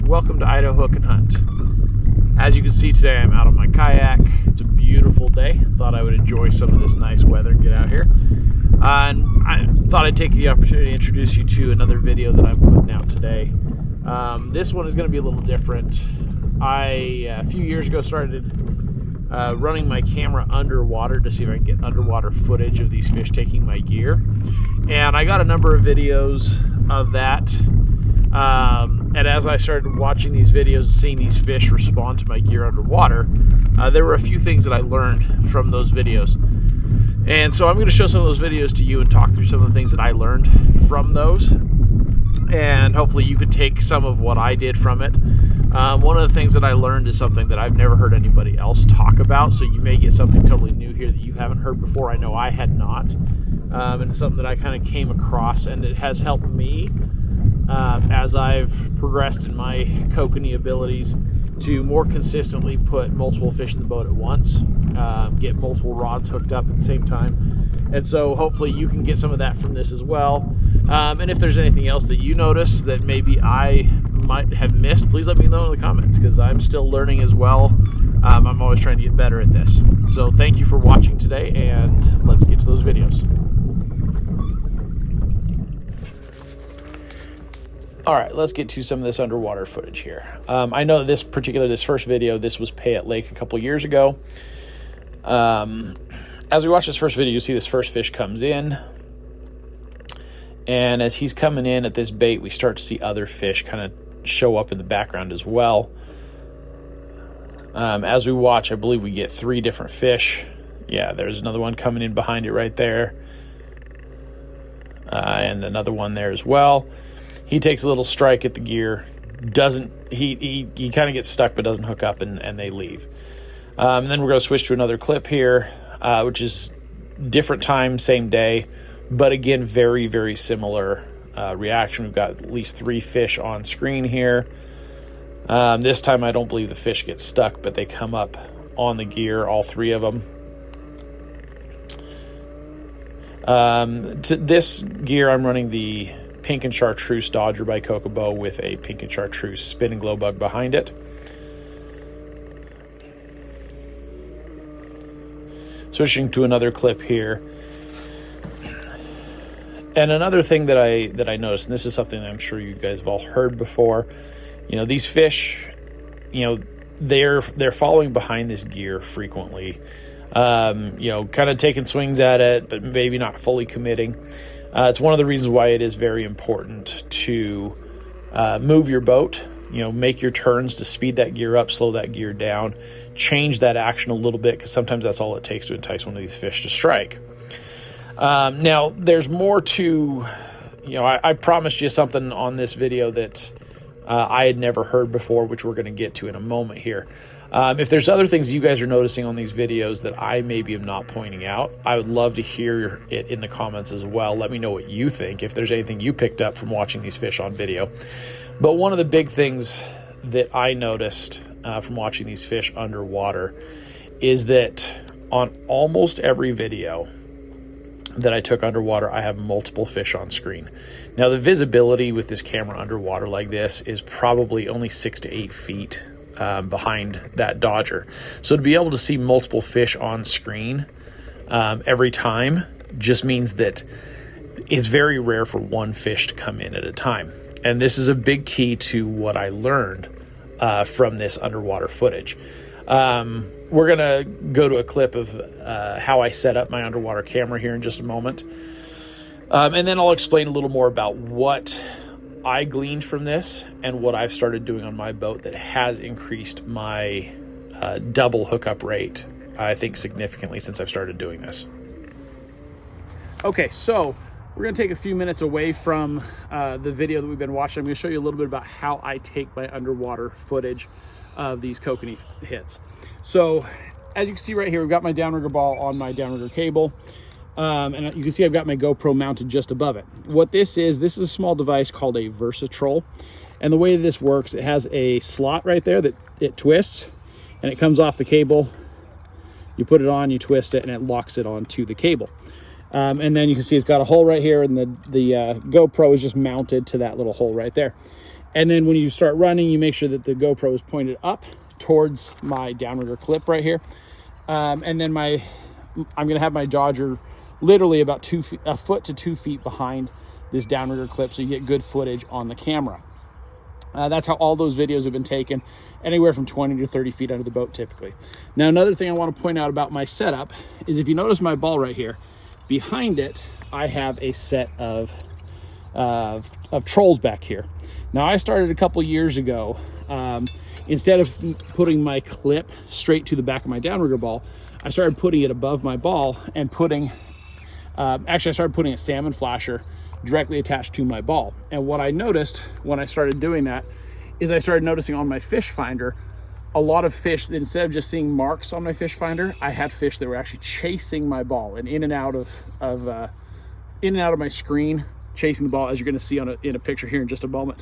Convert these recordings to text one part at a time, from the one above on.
welcome to Idaho Hook and Hunt. As you can see today, I'm out on my kayak. It's a beautiful day. Thought I would enjoy some of this nice weather and get out here. And I thought I'd take the opportunity to introduce you to another video that I'm putting out today. This one is going to be a little different. A few years ago, started running my camera underwater to see if I can get underwater footage of these fish taking my gear. And I got a number of videos of that. And as I started watching these videos and seeing these fish respond to my gear underwater, there were a few things that I learned from those videos. And so I'm going to show some of those videos to you and talk through some of the things that I learned from those. And hopefully you could take some of what I did from it. One of the things that I learned is something that I've never heard anybody else talk about. So you may get something totally new here that you haven't heard before. I know I had not. And it's something that I kind of came across, and it has helped me as I've progressed in my kokanee abilities to more consistently put multiple fish in the boat at once, get multiple rods hooked up at the same time. And so hopefully you can get some of that from this as well. And if there's anything else that you notice that maybe I might have missed, please let me know in the comments, because I'm still learning as well. I'm always trying to get better at this. So thank you for watching today, and let's get to those videos. All right, let's get to some of this underwater footage here. I know this first video, this was Payette Lake a couple years ago. As we watch this first video, you see this first fish comes in. And as he's coming in at this bait, we start to see other fish kind of show up in the background as well. As we watch, I believe we get 3 different fish. Yeah, there's another one coming in behind it right there. And another one there as well. He takes a little strike at the gear. He kind of gets stuck but doesn't hook up, and they leave. And then we're going to switch to another clip here, which is different time, same day. But again, very, very similar reaction. We've got at least 3 fish on screen here. This time I don't believe the fish get stuck, but they come up on the gear, all 3 of them. To this gear, I'm running the Pink and Chartreuse Dodger by Kokobo with a Pink and Chartreuse spinning glow bug behind it. Switching to another clip here. And another thing that I noticed, and this is something that I'm sure you guys have all heard before, these fish, they're following behind this gear frequently, kind of taking swings at it, but maybe not fully committing. It's one of the reasons why it is very important to move your boat, make your turns to speed that gear up, slow that gear down, change that action a little bit, because sometimes that's all it takes to entice one of these fish to strike. Now, there's more to, I promised you something on this video that I had never heard before, which we're going to get to in a moment here. If there's other things you guys are noticing on these videos that I maybe am not pointing out, I would love to hear it in the comments as well. Let me know what you think, if there's anything you picked up from watching these fish on video. But one of the big things that I noticed from watching these fish underwater is that on almost every video that I took underwater, I have multiple fish on screen. Now, the visibility with this camera underwater like this is probably only 6 to 8 feet behind that Dodger. So to be able to see multiple fish on screen every time just means that it's very rare for one fish to come in at a time. And this is a big key to what I learned from this underwater footage. We're going to go to a clip of how I set up my underwater camera here in just a moment. And then I'll explain a little more about what I gleaned from this and what I've started doing on my boat that has increased my double hookup rate, I think, significantly since I've started doing this. Okay, so we're going to take a few minutes away from the video that we've been watching. I'm going to show you a little bit about how I take my underwater footage of these kokanee hits. So as you can see right here, we've got my downrigger ball on my downrigger cable. And you can see I've got my GoPro mounted just above it. What this is a small device called a Versatroll. And the way this works, it has a slot right there that it twists, and it comes off the cable. You put it on, you twist it, and it locks it onto the cable. And then you can see it's got a hole right here, and the GoPro is just mounted to that little hole right there. And then when you start running, you make sure that the GoPro is pointed up towards my downrigger clip right here. And then I'm going to have my Dodger literally about a foot to 2 feet behind this downrigger clip, so you get good footage on the camera. That's how all those videos have been taken, anywhere from 20 to 30 feet under the boat typically. Now, another thing I want to point out about my setup is if you notice my ball right here, behind it, I have a set of trolls back here. Now, I started a couple years ago, instead of putting my clip straight to the back of my downrigger ball, I started putting it above my ball and I started putting a salmon flasher directly attached to my ball. And what I noticed when I started doing that is I started noticing on my fish finder a lot of fish that instead of just seeing marks on my fish finder, I had fish that were actually chasing my ball and in and out of my screen, chasing the ball, as you're going to see in a picture here in just a moment.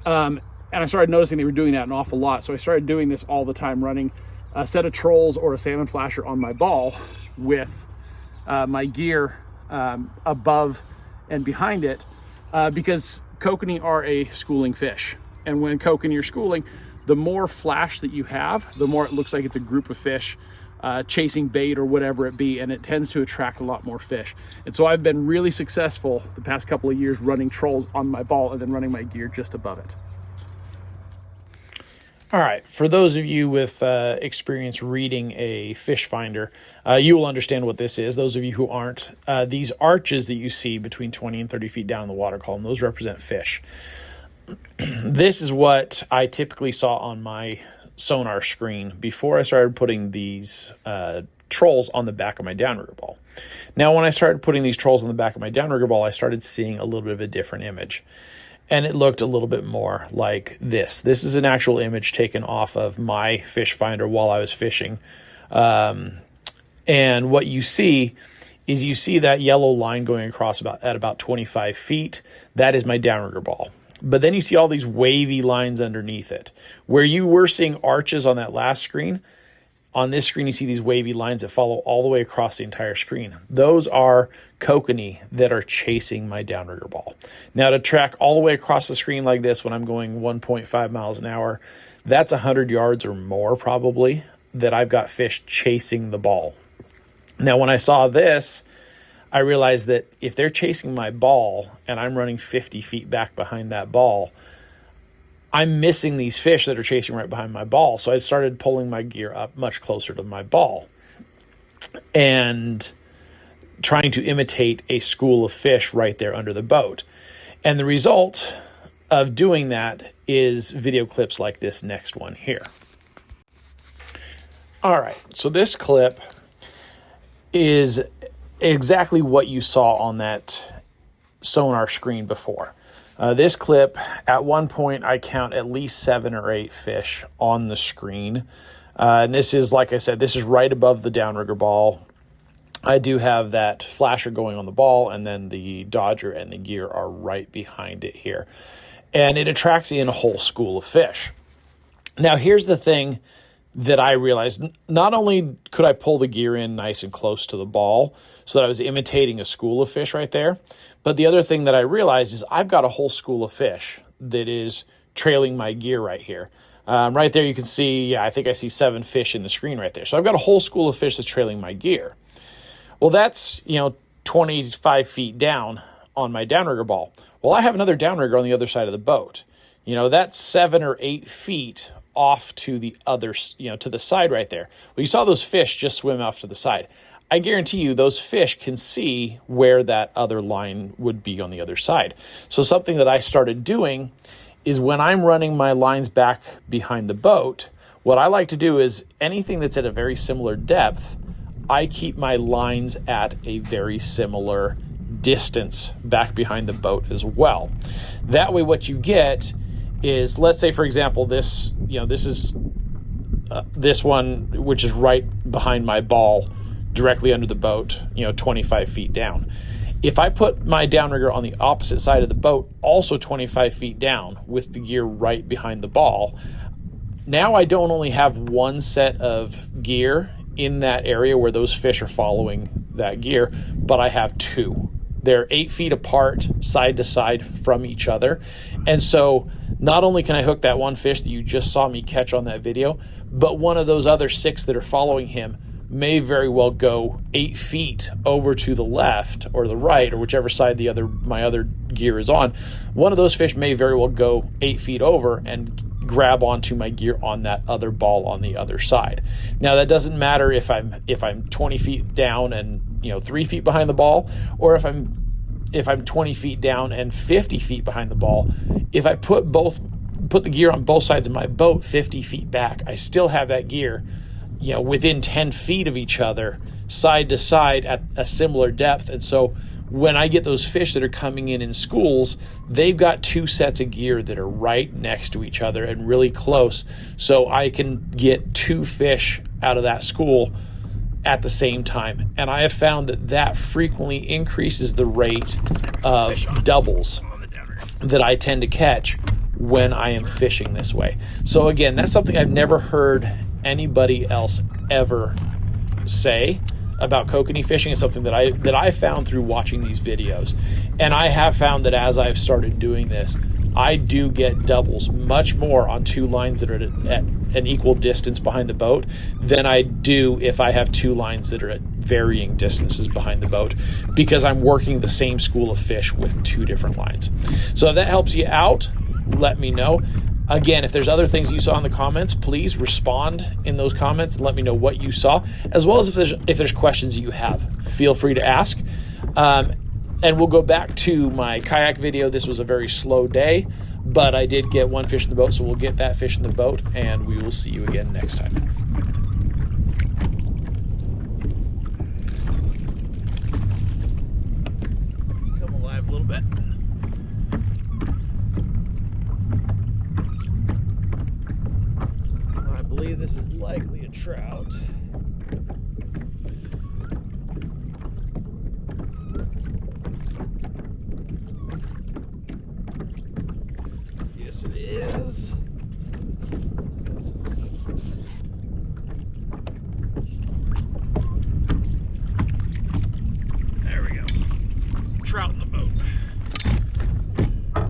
And I started noticing they were doing that an awful lot. So I started doing this all the time, running a set of trolls or a salmon flasher on my ball with my gear above and behind it, because kokanee are a schooling fish. And when kokanee are schooling, the more flash that you have, the more it looks like it's a group of fish chasing bait or whatever it be, and it tends to attract a lot more fish. And so I've been really successful the past couple of years running trolls on my ball and then running my gear just above it. All right, for those of you with experience reading a fish finder, you will understand what this is. Those of you who aren't, these arches that you see between 20 and 30 feet down in the water column, those represent fish. This is what I typically saw on my sonar screen before I started putting these trolls on the back of my downrigger ball. Now, when I started putting these trolls on the back of my downrigger ball, I started seeing a little bit of a different image. And it looked a little bit more like this. This is an actual image taken off of my fish finder while I was fishing. And what you see is that yellow line going across at about 25 feet. That is my downrigger ball. But then you see all these wavy lines underneath it. Where you were seeing arches on that last screen, on this screen you see these wavy lines that follow all the way across the entire screen. Those are kokanee that are chasing my downrigger ball. Now, to track all the way across the screen like this when I'm going 1.5 miles an hour, that's 100 yards or more probably that I've got fish chasing the ball. Now, when I saw this, I realized that if they're chasing my ball and I'm running 50 feet back behind that ball, I'm missing these fish that are chasing right behind my ball. So I started pulling my gear up much closer to my ball and trying to imitate a school of fish right there under the boat. And the result of doing that is video clips like this next one here. All right, so this clip is exactly what you saw on that sonar screen before. This clip, at one point, I count at least 7 or 8 fish on the screen. And this is, like I said, this is right above the downrigger ball. I do have that flasher going on the ball, and then the Dodger and the gear are right behind it here. And it attracts in a whole school of fish. Now, here's the thing that I realized. Not only could I pull the gear in nice and close to the ball so that I was imitating a school of fish right there, but the other thing that I realized is I've got a whole school of fish that is trailing my gear right here. Right there you can see, I think I see 7 fish in the screen right there. So I've got a whole school of fish that's trailing my gear. Well, that's, 25 feet down on my downrigger ball. Well, I have another downrigger on the other side of the boat. That's 7 or 8 feet off to the other, to the side right there. Well, you saw those fish just swim off to the side. I guarantee you those fish can see where that other line would be on the other side. So something that I started doing is when I'm running my lines back behind the boat, what I like to do is anything that's at a very similar depth, I keep my lines at a very similar distance back behind the boat as well. That way what you get is, let's say, for example, this is this one, which is right behind my ball, directly under the boat, 25 feet down. If I put my downrigger on the opposite side of the boat, also 25 feet down with the gear right behind the ball, now I don't only have one set of gear in that area where those fish are following that gear, but I have two. They're 8 feet apart, side to side from each other. And so not only can I hook that one fish that you just saw me catch on that video, but one of those other 6 that are following him may very well go 8 feet over to the left or the right, or whichever side my other gear is on. One of those fish may very well go 8 feet over and grab onto my gear on that other ball on the other side. Now that doesn't matter if I'm 20 feet down and 3 feet behind the ball, or if I'm 20 feet down and 50 feet behind the ball. If I put the gear on both sides of my boat 50 feet back, I still have that gear within 10 feet of each other, side to side at a similar depth. And so when I get those fish that are coming in schools, they've got 2 sets of gear that are right next to each other and really close. So I can get 2 fish out of that school at the same time. And I have found that frequently increases the rate of doubles that I tend to catch when I am fishing this way. So again, that's something I've never heard anybody else ever say about kokanee fishing. Is something that I found through watching these videos. And I have found that as I've started doing this, I do get doubles much more on 2 lines that are at an equal distance behind the boat than I do if I have 2 lines that are at varying distances behind the boat, because I'm working the same school of fish with 2 different lines. So if that helps you out, let me know. Again, if there's other things you saw in the comments, please respond in those comments and let me know what you saw, as well as if there's questions you have, feel free to ask. And we'll go back to my kayak video. This was a very slow day, but I did get 1 fish in the boat, so we'll get that fish in the boat, and we will see you again next time. Come alive a little bit. I believe this is likely a trout. Yes, it is.